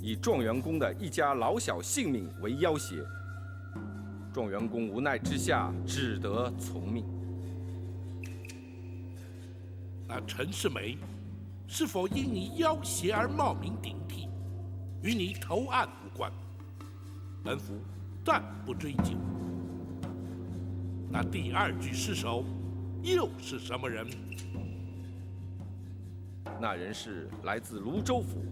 以状元公的一家老小性命为要挟。状元公无奈之下，只得从命。那陈世美是否因你要挟而冒名顶替，与你投案无关，本府暂不追究。那第二具尸首又是什么人？那人是来自泸州府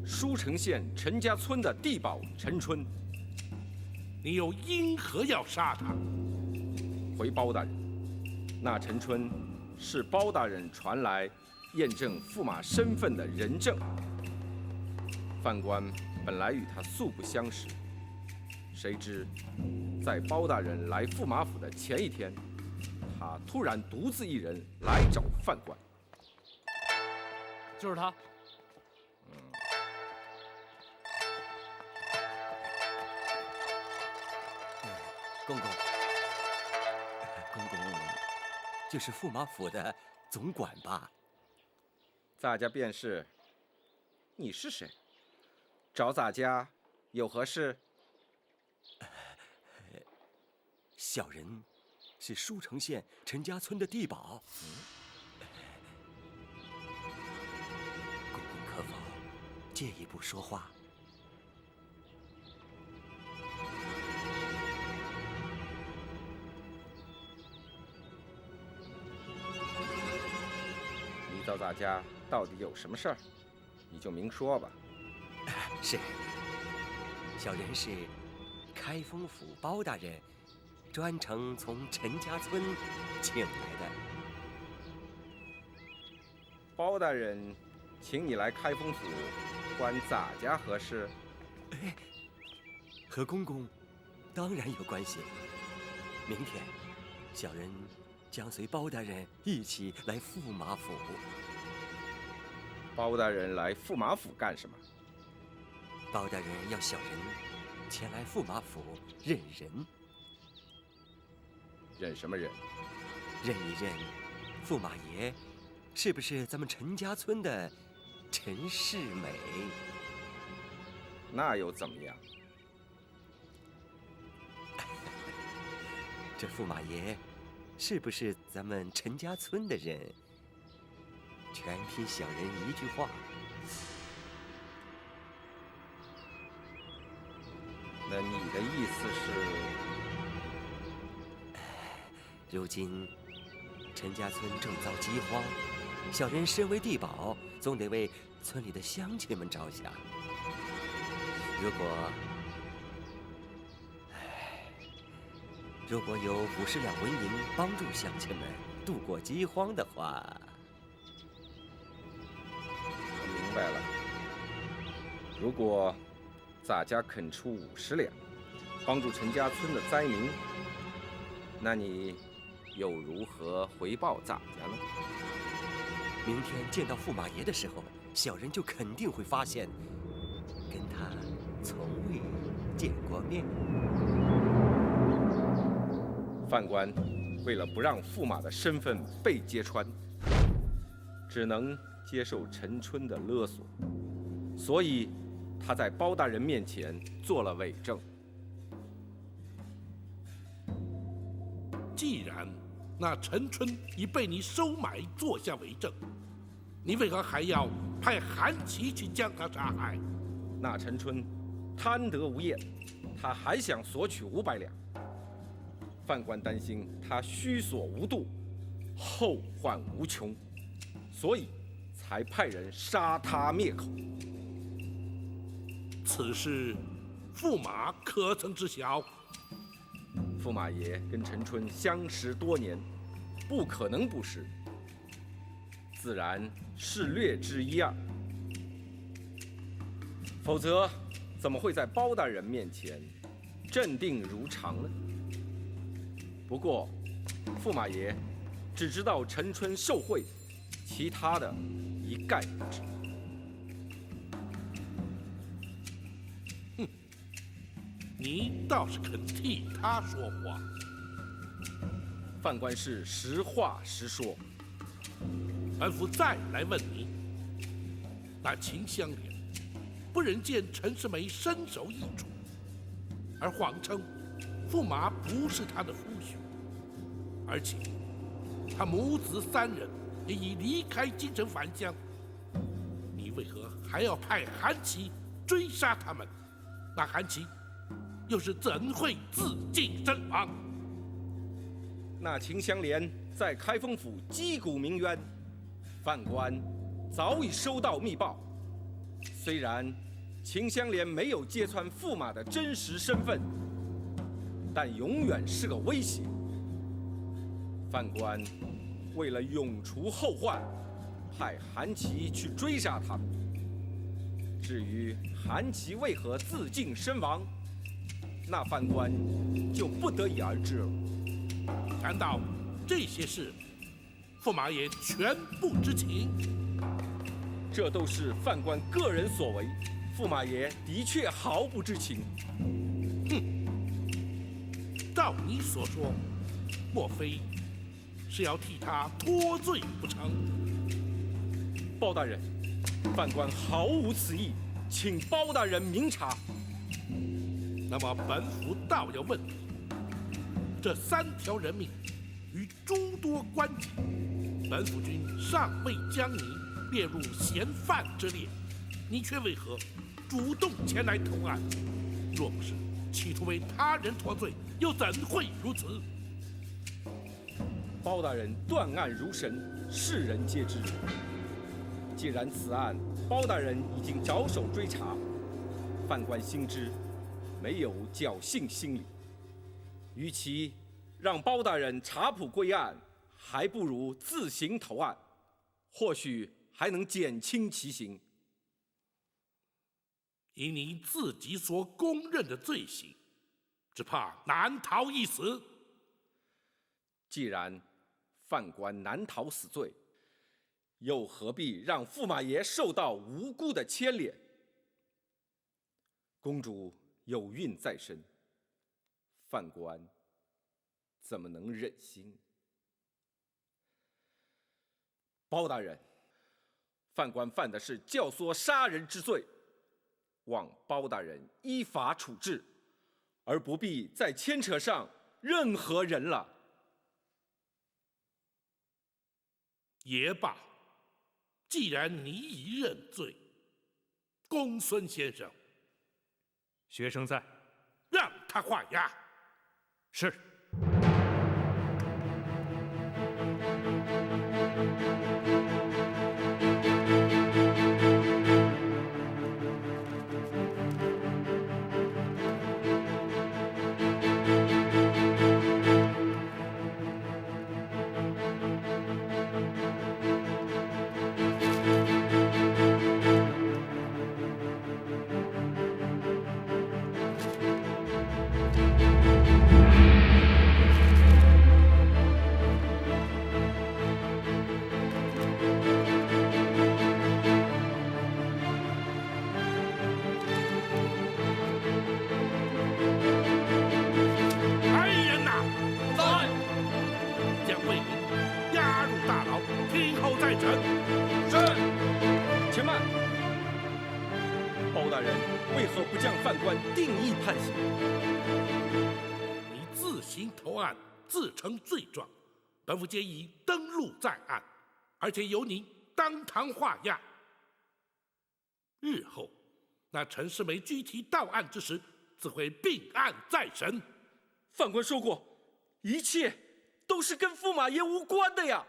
舒城县陈家村的地保陈春。你又因何要杀他？回包大人，那陈春是包大人传来验证驸马身份的人证。犯官本来与他素不相识，谁知在包大人来驸马府的前一天，他突然独自一人来找犯官。就是他。公公，公公就是驸马府的总管吧？咱家便是。你是谁？找咱家有何事？小人是舒城县陈家村的地保。公公可否借一步说话？你找咱家到底有什么事儿？你就明说吧。是，小人是开封府包大人专程从陈家村请来的。包大人请你来开封府，关咱家何事？和公公当然有关系。明天，小人将随包大人一起来驸马府。包大人来驸马府干什么？包大人要小人前来驸马府认人。认什么人？认一认驸马爷是不是咱们陈家村的陈世美？那又怎么样？这驸马爷是不是咱们陈家村的人，全凭小人一句话。那你的意思是？如今陈家村正遭饥荒，小人身为地保，总得为村里的乡亲们着想。如果有50两纹银帮助乡亲们度过饥荒的话，我明白了。如果咱家肯出50两，帮助陈家村的灾民，那你又如何回报咱家呢？明天见到驸马爷的时候，小人就肯定会发现，跟他从未见过面。犯官为了不让驸马的身份被揭穿，只能接受陈春的勒索，所以他在包大人面前做了伪证。既然那陈春已被你收买做下伪证，你为何还要派韩琦去将他杀害？那陈春贪得无厌，他还想索取500两。犯官担心他虚索无度，后患无穷，所以才派人杀他灭口。此事驸马可曾知晓？驸马爷跟陈春相识多年，不可能不识，自然是略知一二。否则，怎么会在包大人面前镇定如常呢？不过，驸马爷只知道陈春受贿，其他的一概不知。你倒是肯替他说话。犯官是实话实说。本府再来问你，那秦香莲不忍见陈世美身首异处，而谎称驸马不是他的夫婿，而且他母子3人也已离开京城返乡，你为何还要派韩琦追杀他们？那韩琦又是怎会自尽身亡？那秦香莲在开封府击鼓鸣冤，犯官早已收到密报。虽然秦香莲没有揭穿驸马的真实身份，但永远是个威胁。犯官为了永除后患，派韩琦去追杀他们。至于韩琦为何自尽身亡，那犯官就不得已而知了。难道这些事驸马爷全不知情？这都是犯官个人所为，驸马爷的确毫不知情。照你所说，莫非是要替他脱罪不成？包大人，犯官毫无此意，请包大人明察。那么本府倒要问你，这3条人命与诸多官籍，本府君尚未将你列入嫌犯之列，你却为何主动前来投案？若不是企图为他人脱罪，又怎会如此？包大人断案如神，世人皆知。既然此案包大人已经着手追查，犯官心知没有侥幸心理，与其让包大人查捕归案，还不如自行投案，或许还能减轻其刑。以你自己所公认的罪行，只怕难逃一死。既然犯官难逃死罪，又何必让驸马爷受到无辜的牵连？公主有孕在身，犯官怎么能忍心？包大人，犯官犯的是教唆杀人之罪，望包大人依法处置，而不必再牵扯上任何人了。也罢，既然你已认罪，公孙先生，学生在，让他画押。是。为何不将犯官定义判刑？你自行投案，自成罪状，本府皆已登录在案，而且由你当堂画押。日后那陈世美具体到案之时，自会并案再审。犯官说过，一切都是跟驸马爷无关的呀。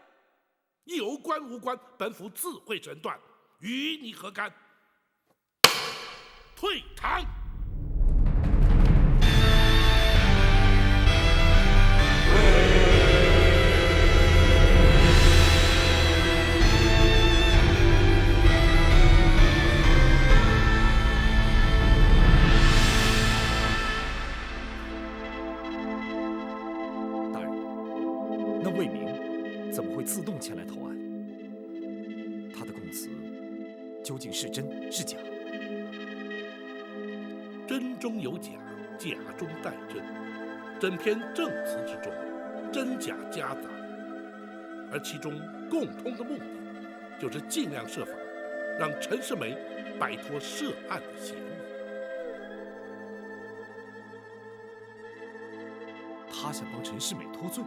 有关无关，本府自会诊断，与你何干？退堂。大人，那魏明怎么会自动前来投案？他的供词究竟是真是假？真中有假，假中带真，整篇证词之中，真假夹杂，而其中共通的目的，就是尽量设法让陈世美摆脱涉案的嫌疑。他想帮陈世美脱罪。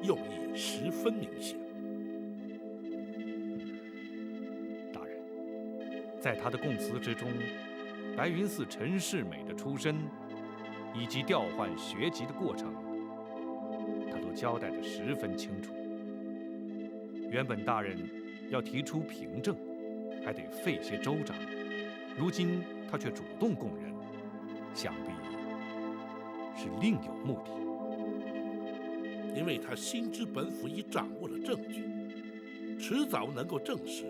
用意十分明显。大人，在他的供词之中，白云寺陈世美的出身以及调换学籍的过程，他都交代得十分清楚。原本大人要提出凭证，还得费些周章，如今他却主动供认，想必是另有目的。因为他心知本府已掌握了证据，迟早能够证实，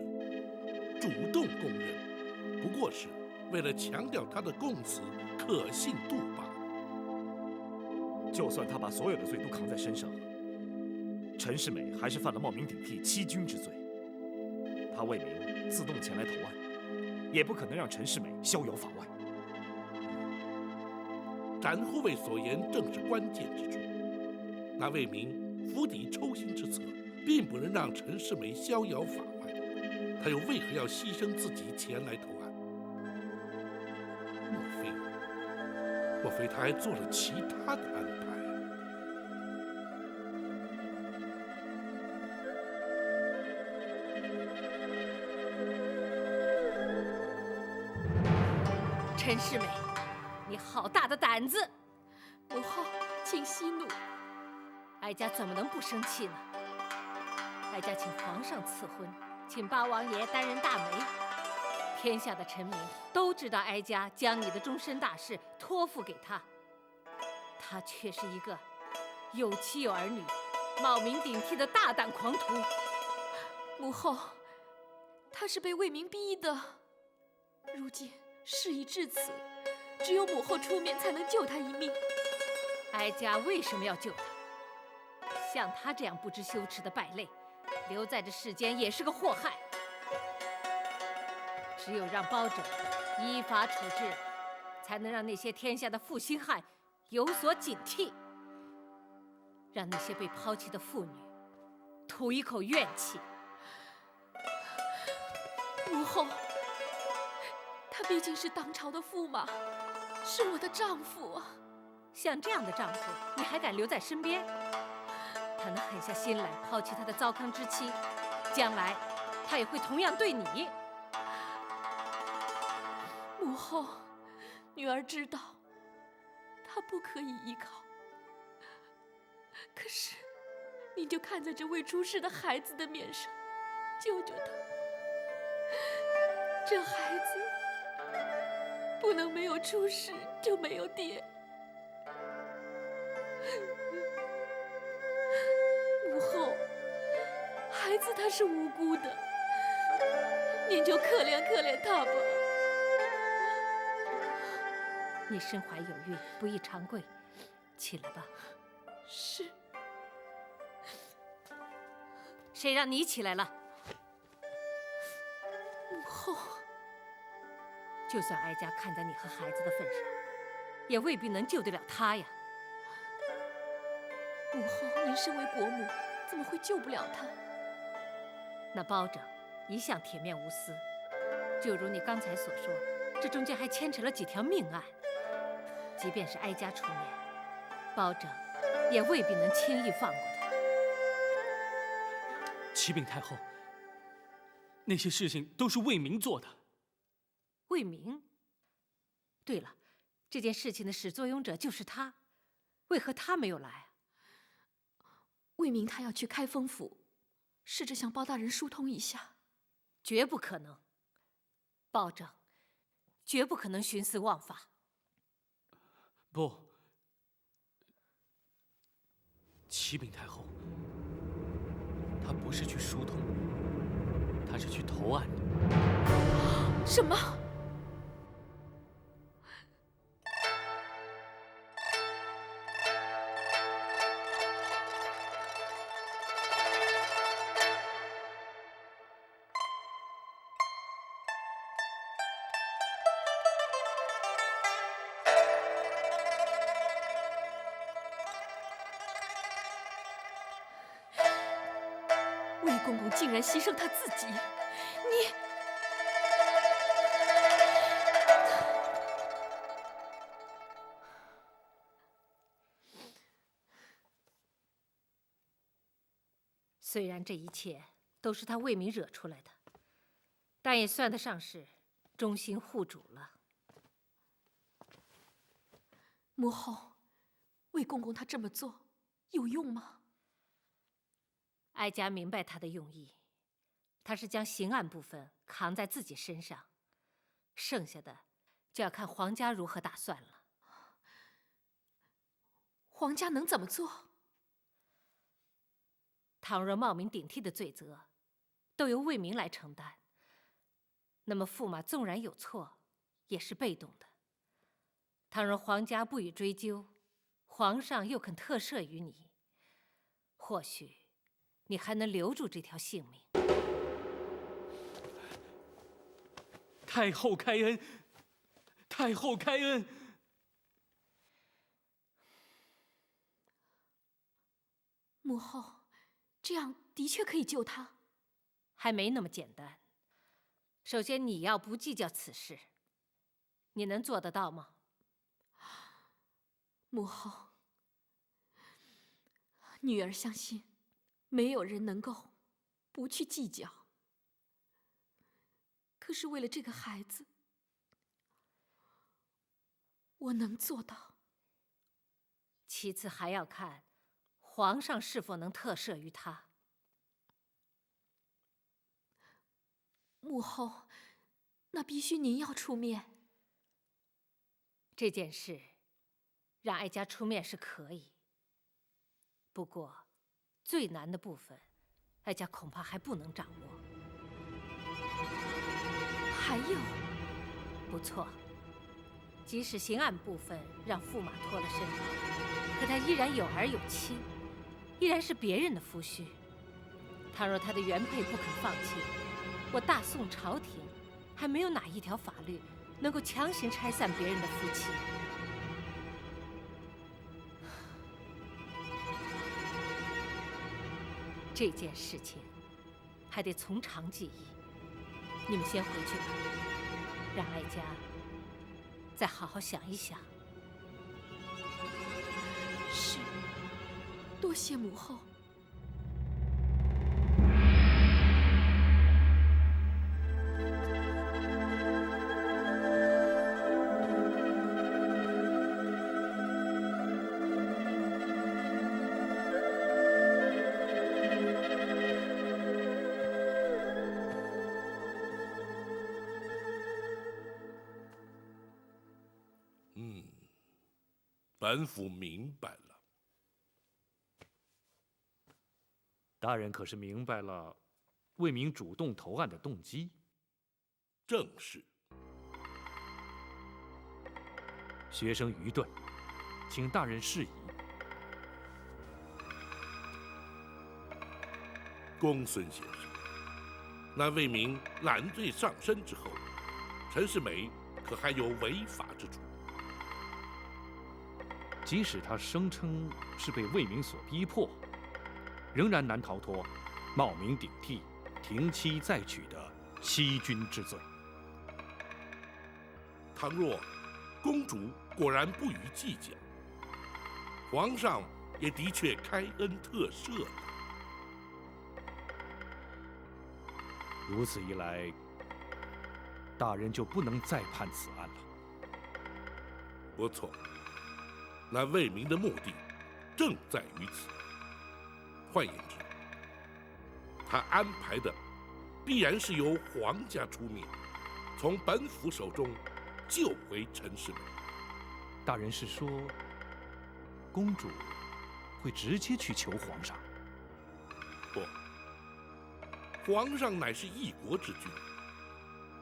主动供认，不过是为了强调他的供词可信度罢了。就算他把所有的罪都扛在身上，陈世美还是犯了冒名顶替、欺君之罪。他魏明自动前来投案，也不可能让陈世美逍遥法外。展护卫所言正是关键之处。那魏明釜底抽薪之策，并不能让陈世美逍遥法外，他又为何要牺牲自己前来投案？莫非他还做了其他的安排？陈世美，你好大的胆子！母后，请息怒。哀家怎么能不生气呢？哀家请皇上赐婚，请八王爷担任大媒，天下的臣民都知道哀家将你的终身大事托付给他，他却是一个有妻有儿女、冒名顶替的大胆狂徒。母后，他是被魏明逼的，如今事已至此，只有母后出面才能救他一命。哀家为什么要救他？像他这样不知羞耻的败类，留在这世间也是个祸害。只有让包拯依法处置，才能让那些天下的负心汉有所警惕，让那些被抛弃的妇女吐一口怨气。母后，他毕竟是当朝的驸马，是我的丈夫啊。像这样的丈夫，你还敢留在身边？他能狠下心来抛弃他的糟糠之妻，将来他也会同样对你。母后，女儿知道他不可以依靠，可是你就看在这未出世的孩子的面上，救救他。这孩子不能没有出世就没有爹。母后，孩子他是无辜的，您就可怜可怜他吧。你身怀有孕，不宜长跪，起来吧。是。谁让你起来了？母后，就算哀家看在你和孩子的份上，也未必能救得了他呀。母后，您身为国母，怎么会救不了他？那包拯一向铁面无私，就如你刚才所说，这中间还牵扯了几条命案。即便是哀家出面，包拯也未必能轻易放过他。启禀太后，那些事情都是魏明做的。魏明？对了，这件事情的始作俑者就是他，为何他没有来啊？魏明他要去开封府，试着向包大人疏通一下。绝不可能，包拯绝不可能徇私枉法。不，启禀太后，他不是去疏通，他是去投案的。什么？魏公公竟然牺牲他自己，你虽然这一切都是他魏明惹出来的，但也算得上是忠心护主了。母后，魏公公他这么做有用吗？哀家明白他的用意，他是将刑案部分扛在自己身上，剩下的就要看皇家如何打算了。皇家能怎么做？倘若冒名顶替的罪责都由魏明来承担，那么驸马纵然有错，也是被动的。倘若皇家不予追究，皇上又肯特赦于你，或许你还能留住这条性命。太后开恩！太后开恩！母后，这样的确可以救他。还没那么简单。首先，你要不计较此事，你能做得到吗？母后，女儿相信，没有人能够不去计较。可是为了这个孩子，我能做到。其次，还要看皇上是否能特赦于他。母后，那必须您要出面。这件事，让哀家出面是可以，不过最难的部分，哀家恐怕还不能掌握。还有，不错，即使刑案部分让驸马脱了身，可他依然有儿有妻，依然是别人的夫婿。倘若他的原配不肯放弃，我大宋朝廷还没有哪一条法律能够强行拆散别人的夫妻。这件事情还得从长计议。你们先回去吧，让哀家再好好想一想。是，多谢母后。本府明白了。大人可是明白了魏明主动投案的动机？正是。学生愚钝，请大人示意。公孙先生，那魏明揽罪上身之后，陈世美可还有违法之处？即使他声称是被魏明所逼迫，仍然难逃脱冒名顶替、停妻再娶的欺君之罪。倘若公主果然不予计较，皇上也的确开恩特赦了。如此一来，大人就不能再判此案了。不错，那魏明的目的正在于此。换言之，他安排的必然是由皇家出面，从本府手中救回陈世美。大人是说，公主会直接去求皇上？不，皇上乃是一国之君，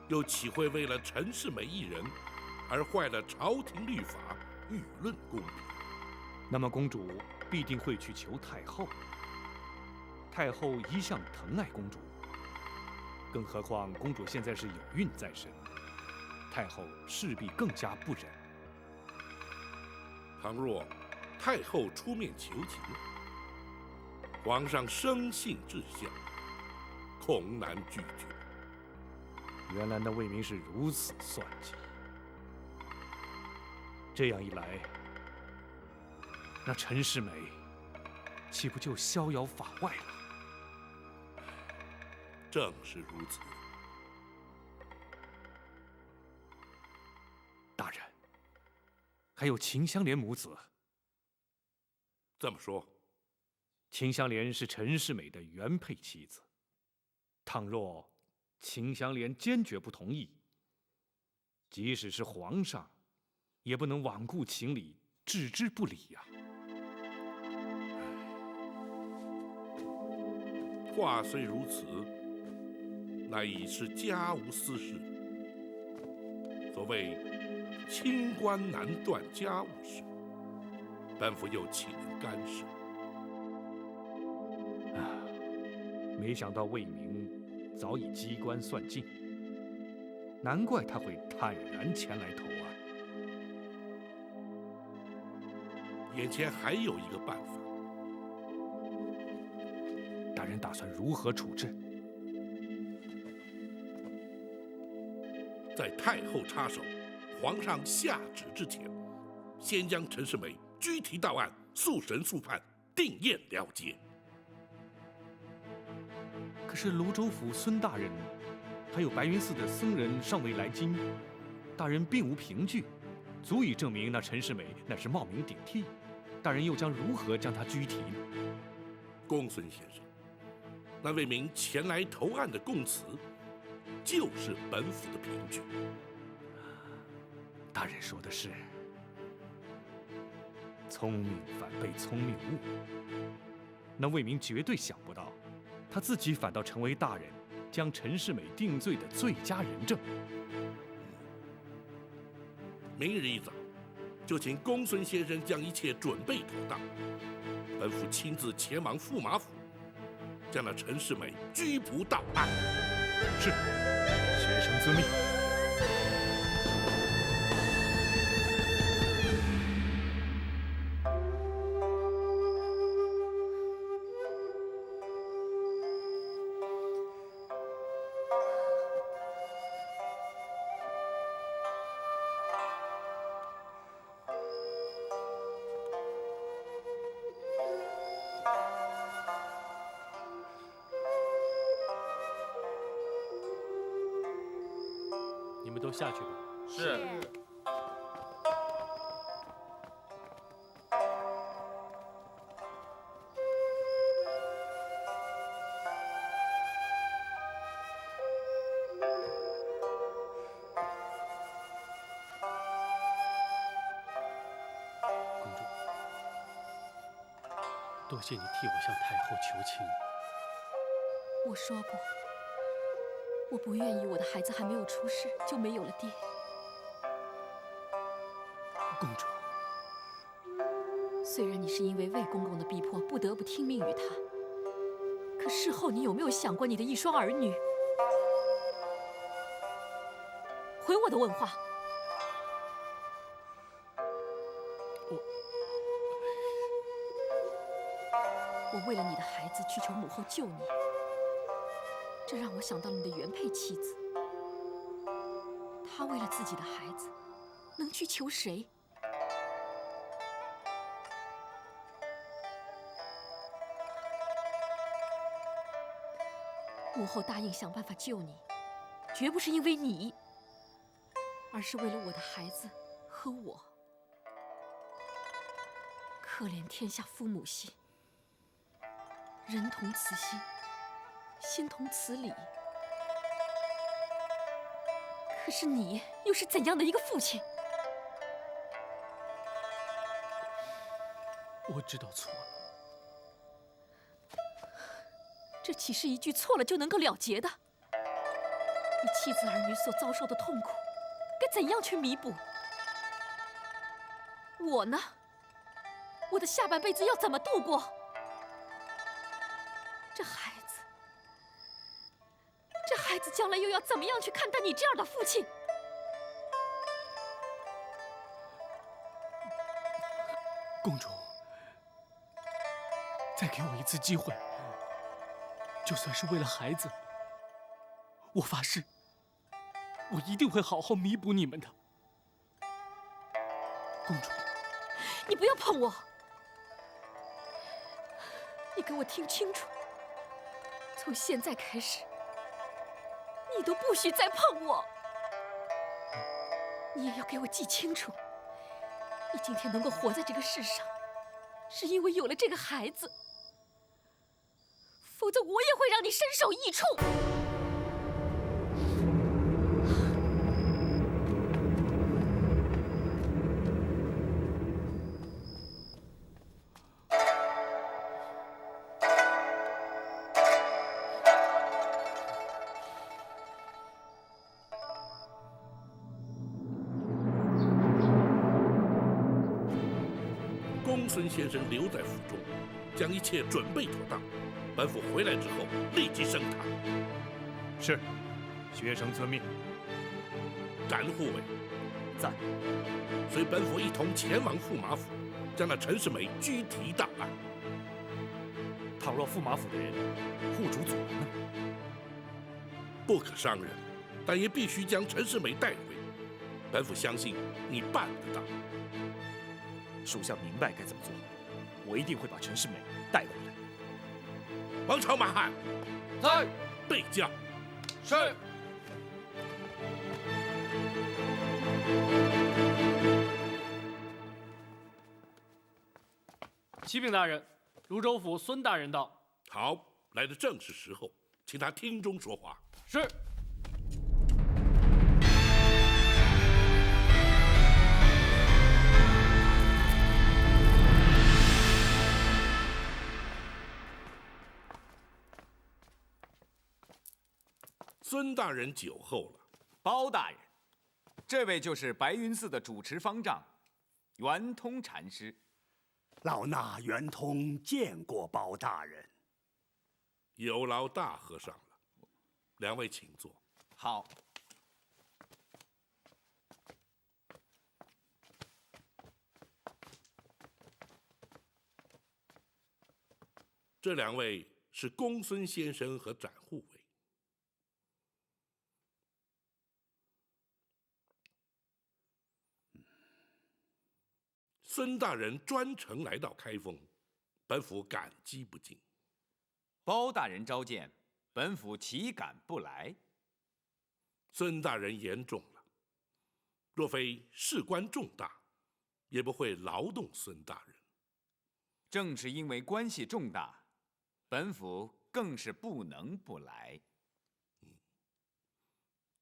又岂会为了陈世美一人而坏了朝廷律法、舆论公平？那么公主必定会去求太后。太后一向疼爱公主，更何况公主现在是有孕在身，太后势必更加不忍。倘若太后出面求情，皇上生性至孝，恐难拒绝。原来那魏明是如此算计。这样一来，那陈世美岂不就逍遥法外了？正是如此。大人，还有秦香莲母子。这么说，秦香莲是陈世美的原配妻子。倘若秦香莲坚决不同意，即使是皇上，也不能罔顾情理，置之不理呀。话虽如此，乃已是家无私事。所谓清官难断家务事，本府又岂能干涉？没想到魏明早已机关算尽，难怪他会坦然前来投案。眼前还有一个办法。大人打算如何处置？在太后插手、皇上下旨之前，先将陈世美拘提到案，速审速判，定验了结。可是泸州府孙大人，还有白云寺的僧人尚未来京，大人并无凭据，足以证明那陈世美乃是冒名顶替。大人又将如何将他拘提呢？公孙先生，那位名前来投案的供词，就是本府的凭据。大人说的是，聪明反被聪明误。那魏明绝对想不到，他自己反倒成为大人将陈世美定罪的最佳人证。明日一早，就请公孙先生将一切准备妥当，本府亲自前往驸马府，将那陈世美拘捕到案。是，学生遵命。你们都下去吧。是。公主，多谢你替我向太后求情。我说过，我不愿意我的孩子还没有出世就没有了爹。公主，虽然你是因为魏公公的逼迫不得不听命于他，可事后你有没有想过你的一双儿女？回我的问话。我为了你的孩子去求母后救你，这让我想到了你的原配妻子。她为了自己的孩子，能去求谁？母后答应想办法救你，绝不是因为你，而是为了我的孩子和我。可怜天下父母心，人同此心，心同此理。可是你又是怎样的一个父亲？我知道错了。这岂是一句错了就能够了结的？你妻子儿女所遭受的痛苦，该怎样去弥补？我呢？我的下半辈子要怎么度过？这孩子将来又要怎么样去看待你这样的父亲？公主，再给我一次机会，就算是为了孩子，我发誓，我一定会好好弥补你们的。公主，你不要碰我！你给我听清楚，从现在开始，你都不许再碰我！你也要给我记清楚，你今天能够活在这个世上，是因为有了这个孩子，否则我也会让你身首异处。公孙先生留在府中，将一切准备妥当。本府回来之后，立即升堂。是，学生遵命。展护卫在，随本府一同前往驸马府，将那陈世美拘提档案。倘若驸马府的人护主阻拦呢？不可伤人，但也必须将陈世美带回。本府相信你办得到。属下明白该怎么做，我一定会把陈世美带回来。王朝马汉，在。备驾。是。启禀大人，泸州府孙大人到。好，来的正是时候，请他厅中说话。是。孙大人久候了。包大人，这位就是白云寺的主持方丈，圆通禅师。老衲圆通见过包大人。有劳大和尚了，两位请坐。好。这两位是公孙先生和展护卫。孙大人专程来到开封，本府感激不尽。包大人召见，本府岂敢不来？孙大人言重了，若非事关重大，也不会劳动孙大人。正是因为关系重大，本府更是不能不来。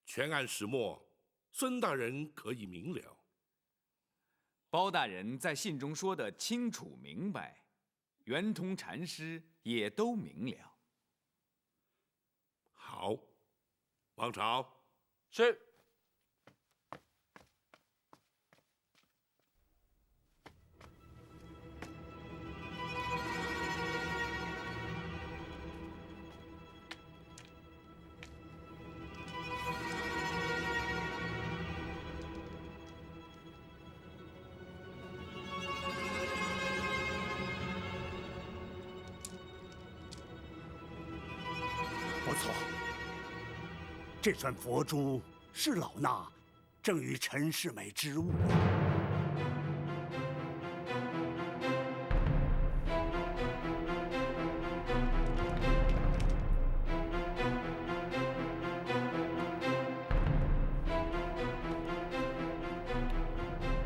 全案始末，孙大人可以明了。包大人在信中说的清楚明白，圆通禅师也都明了。好，王朝。是。不错，这串佛珠是老衲赠与陈世美之物。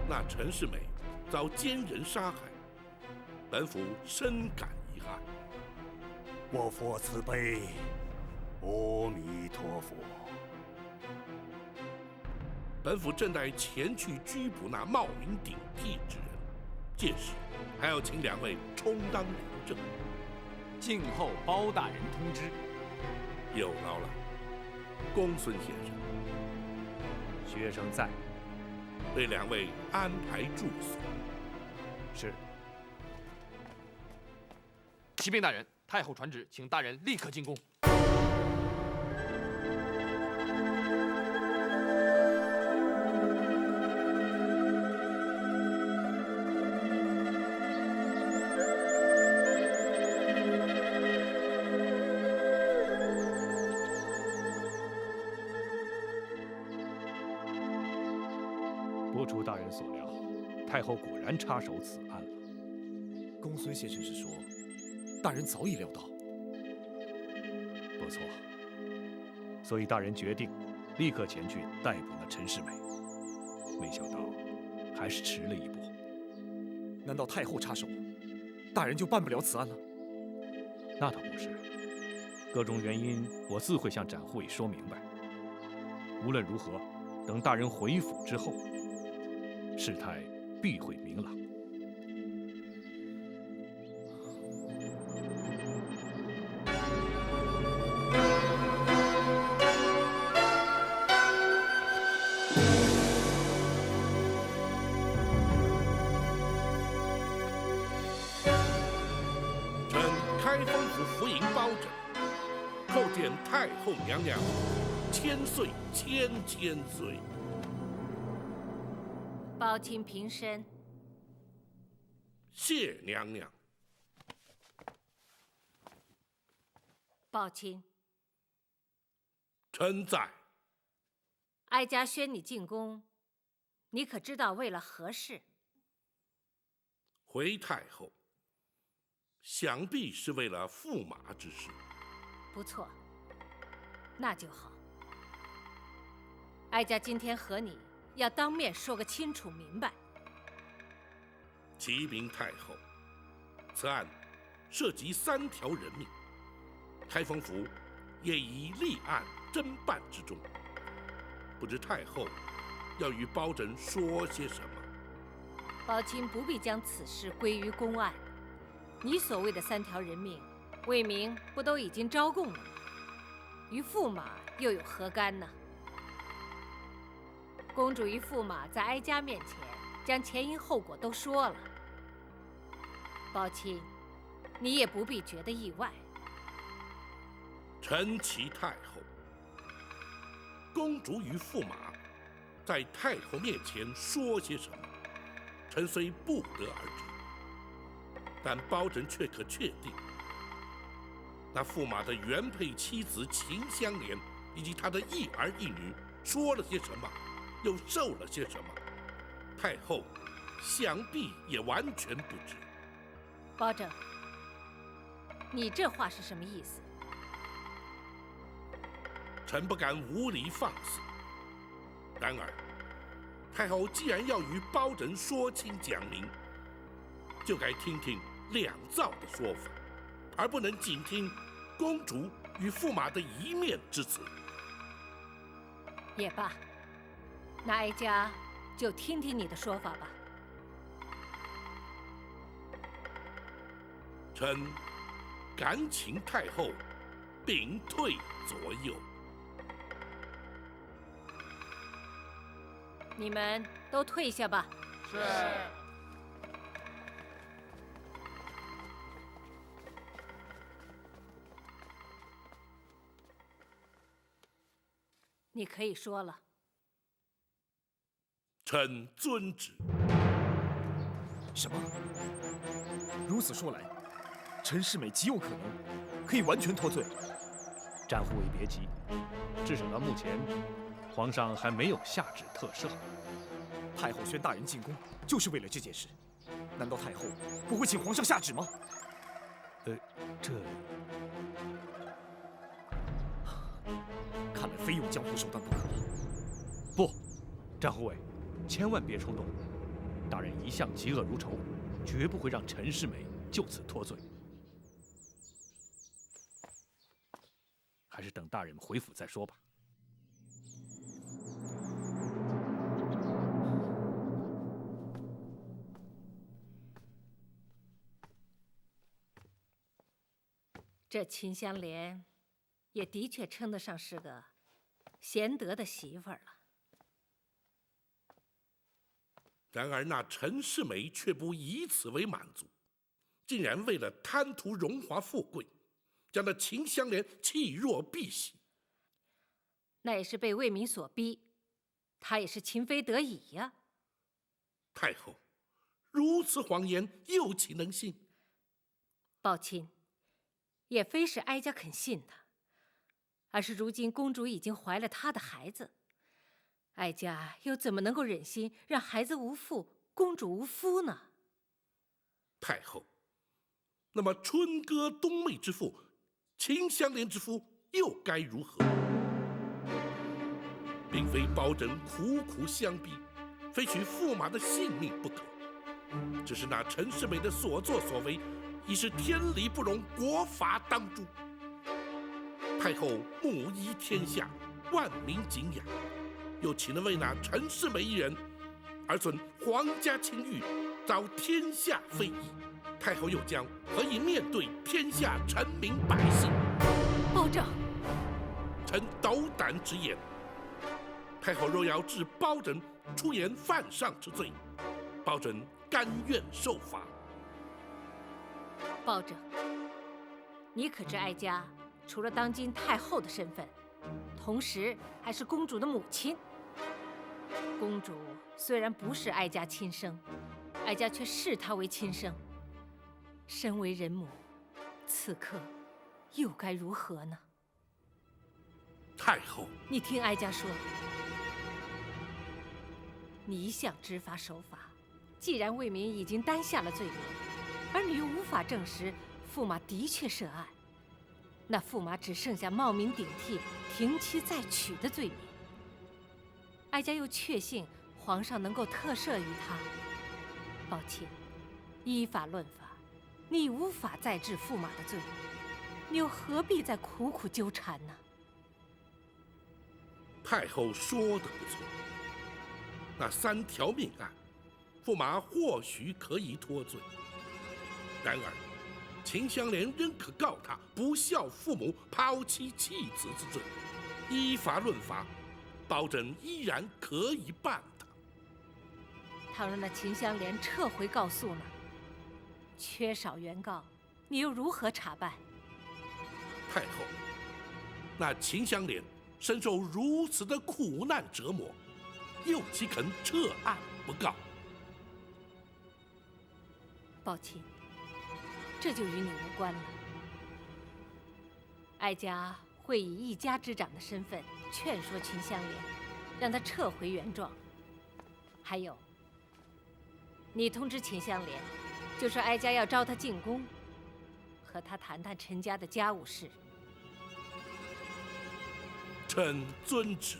那陈世美遭奸人杀害，本府深感遗憾。我佛慈悲。阿弥陀佛。本府正待前去拘捕那冒名顶替之人，届时还要请两位充当人证。静候包大人通知。有劳了，公孙先生。学生在。为两位安排住所。是。启禀大人，太后传旨，请大人立刻进宫。不出大人所料，太后果然插手此案了。公孙先生是说，大人早已料到。不错，所以大人决定立刻前去逮捕那陈世美。没想到还是迟了一步。难道太后插手，大人就办不了此案了？那倒不是，各种原因我自会向展护卫说明白。无论如何，等大人回府之后，事态必会明朗。开封府府尹包拯，叩见太后娘娘，千岁千岁。包钦平身。谢娘娘。包钦，臣在。哀家宣你进宫，你可知道为了何事？回太后。想必是为了驸马之事。不错，那就好。哀家今天和你要当面说个清楚明白。启禀太后，此案涉及3条人命，开封府也已立案侦办之中。不知太后要与包拯说些什么？包钦不必将此事归于公案。你所谓的3条人命，魏明不都已经招供了吗？与驸马又有何干呢？公主与驸马在哀家面前将前因后果都说了，包钦，你也不必觉得意外。臣启太后，公主与驸马在太后面前说些什么，臣虽不得而知。但包拯却可确定，那驸马的原配妻子秦香莲以及他的一儿一女说了些什么，又受了些什么，太后想必也完全不知。包拯，你这话是什么意思？臣不敢无理放肆。然而，太后既然要与包拯说清讲明，就该听听两造的说法，而不能仅听公主与驸马的一面之词。也罢，那哀家就听听你的说法吧。臣敢请太后屏退左右。你们都退下吧。是。你可以说了。臣遵旨。什么？如此说来，陈世美极有可能可以完全脱罪。战护卫别急，至少到目前，皇上还没有下旨特赦。太后宣大人进宫，就是为了这件事。难道太后不会请皇上下旨吗？这……看来非用江湖手段不可了。不，战护卫，千万别冲动。大人一向嫉恶如仇，绝不会让陈世美就此脱罪。还是等大人回府再说吧。这秦香莲也的确称得上是个贤德的媳妇儿了。然而那陈世美却不以此为满足，竟然为了贪图荣华富贵，将那秦香莲弃若敝屣。那也是被魏民所逼，他也是情非得已呀。太后，如此谎言，又岂能信？抱钦，也非是哀家肯信他，而是如今公主已经怀了他的孩子，哀家又怎么能够忍心让孩子无父，公主无夫呢？太后，那么春歌冬妹之妇，秦香莲之夫又该如何？并非包拯苦苦相逼，非取驸马的性命不可。只是那陈世美的所作所为，已是天理不容，国法当诛。太后母仪天下，万民敬仰，又岂能为那陈世美一人，而损皇家清誉，遭天下非议？太后又将何以面对天下臣民百姓？包拯，臣斗胆直言，太后若要治包拯出言犯上之罪，包拯甘愿受罚。包拯，你可知哀家除了当今太后的身份，同时还是公主的母亲？公主虽然不是哀家亲生，哀家却视她为亲生。身为人母，此刻又该如何呢？太后，你听哀家说，你一向执法守法，既然魏明已经担下了罪名，而你又无法证实驸马的确涉案，那驸马只剩下冒名顶替、停妻再娶的罪名。哀家又确信皇上能够特赦于他。抱歉，依法论法，你无法再治驸马的罪，你又何必再苦苦纠缠呢？太后说得不错，那3条命案，驸马或许可以脱罪。然而，秦香莲仍可告他不孝父母、抛妻弃子之罪。依法论法，包拯依然可以办他。倘若那秦香莲撤回告诉呢？缺少原告，你又如何查办？太后，那秦香莲深受如此的苦难折磨，又岂肯撤案不告？抱歉，这就与你无关了。哀家会以一家之长的身份劝说秦香莲，让她撤回原状。还有，你通知秦香莲，就说哀家要招她进宫，和她谈谈陈家的家务事。臣遵旨。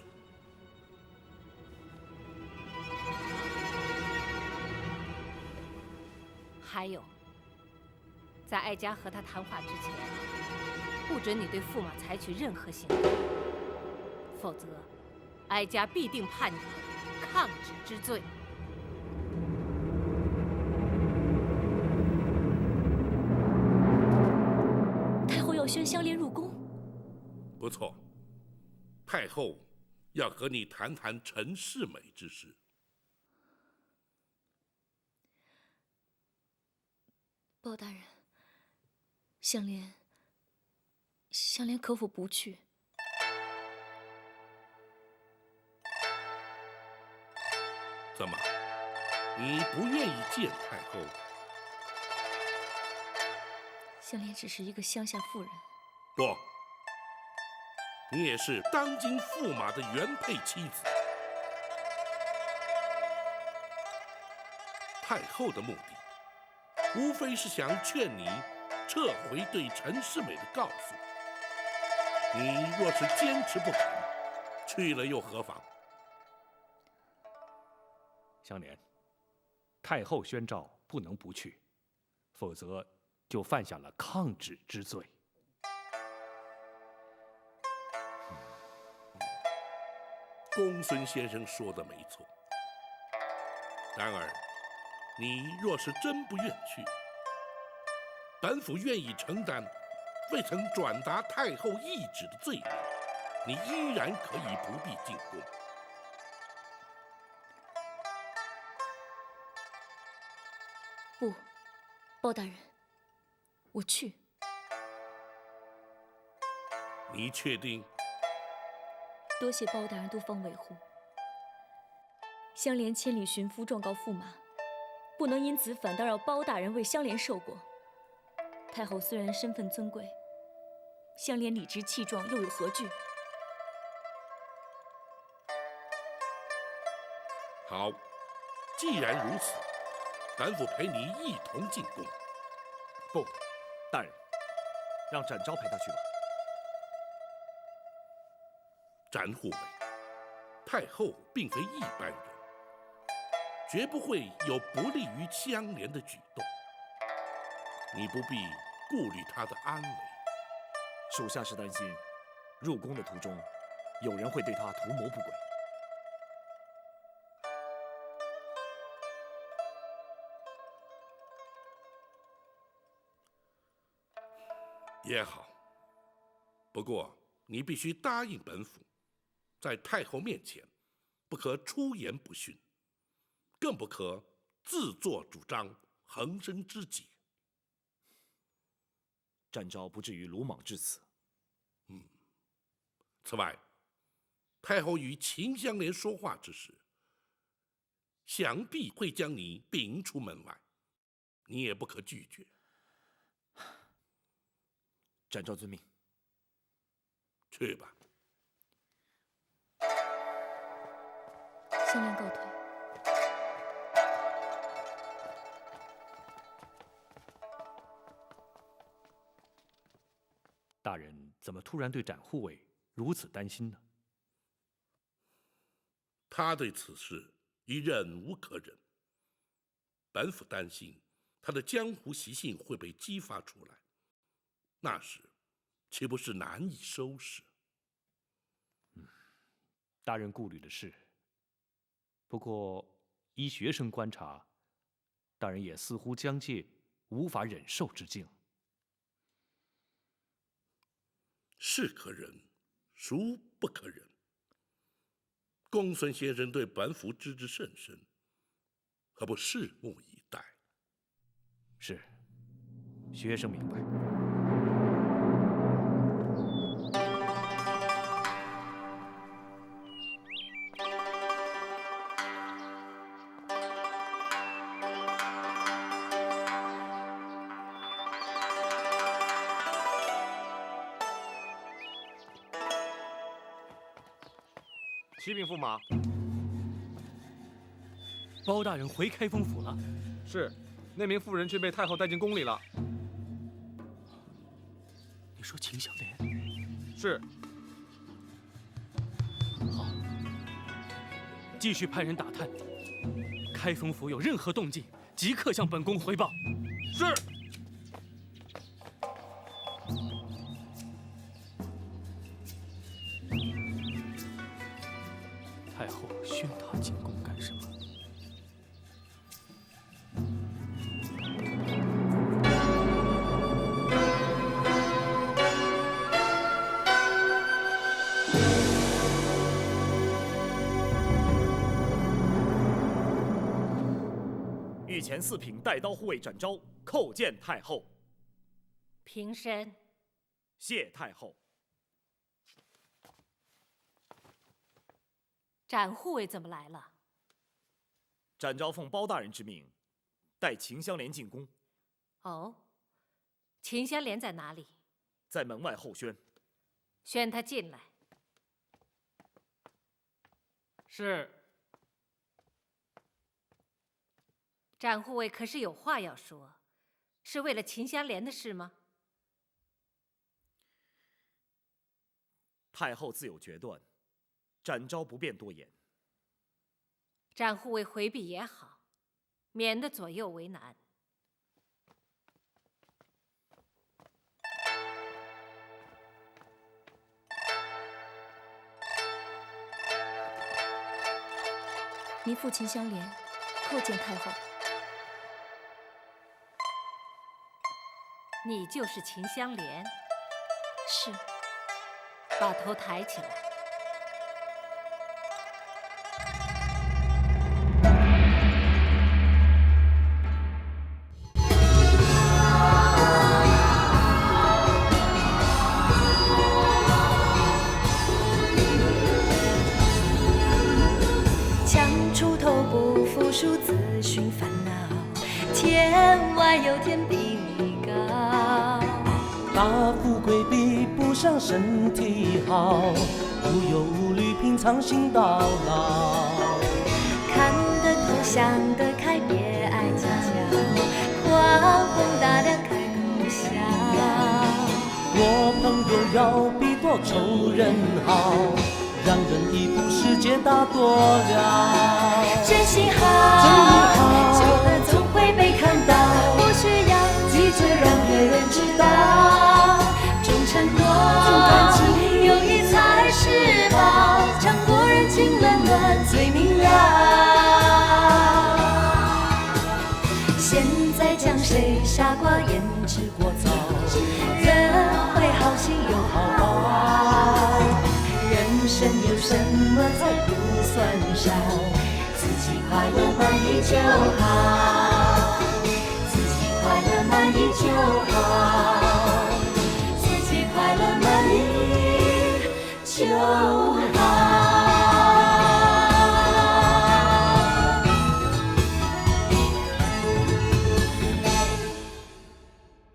还有，在哀家和他谈话之前，不准你对驸马采取任何行动，否则，哀家必定判你抗旨之罪。太后要宣香莲入宫。不错，太后要和你谈谈陈世美之事。包大人，香莲可否不去？怎么，你不愿意见太后？香莲只是一个乡下妇人。不，你也是当今驸马的原配妻子。太后的目的，无非是想劝你撤回对陈世美的告诉。你若是坚持不肯，去了又何妨？香莲，太后宣诏不能不去，否则就犯下了抗旨之罪。公孙先生说的没错。然而，你若是真不愿去，本府愿意承担未曾转达太后懿旨的罪名，你依然可以不必进宫。不，包大人，我去。你确定？多谢包大人多方维护。香莲千里寻夫状告驸马，不能因此反倒让包大人为香莲受过。太后虽然身份尊贵，香莲理直气壮又有何惧？好，既然如此，本府陪你一同进宫。不，大人，让展昭陪他去吧。展护卫，太后并非一般人，绝不会有不利于相连的举动。你不必顾虑她的安危。属下是担心，入宫的途中，有人会对他图谋不轨。也好，不过你必须答应本府，在太后面前，不可出言不逊，更不可自作主张，横生枝节。展昭不至于鲁莽至此。此外，太后与秦香莲说话之时，想必会将你摒出门外，你也不可拒绝。展昭遵命。去吧。香莲告退。大人怎么突然对展护卫如此担心呢？他对此事已忍无可忍。本府担心他的江湖习性会被激发出来，那时岂不是难以收拾？大人顾虑的是。不过依学生观察，大人也似乎将介无法忍受之境。是可忍，孰不可忍？公孙先生对本府知之甚深，何不拭目以待？是，学生明白。启禀驸马，包大人回开封府了。是，那名妇人却被太后带进宫里了。你说秦香莲？是。好，继续派人打探，开封府有任何动静，即刻向本宫汇报。是。太后宣他进宫干什么？御前四品带刀护卫展昭叩见太后。平身。谢太后。展护卫怎么来了？展昭奉包大人之命，带秦香莲进宫。哦，秦香莲在哪里？在门外候宣。宣她进来。是。展护卫可是有话要说，是为了秦香莲的事吗？太后自有决断，展昭不便多言。展护卫回避也好，免得左右为难。您父秦香莲叩见太后。你就是秦香莲？是。把头抬起来。强出头不服输，自寻烦恼，天外有天比你高。大富贵比不上身体好，无忧无虑品尝心到老。看得透想得开，别爱计较，宽宏大量开口笑。我朋友要比多仇人好，让人一步世界大多了。真心好，旧的总会被看到，不需要急着让别人知道。重承诺，重感情，友谊才是宝，强国人情冷暖最明了。现在将谁傻瓜胭脂过早，人会好心有好报。人生有什么才不算少？自己快乐满意就好，自己快乐满意就好。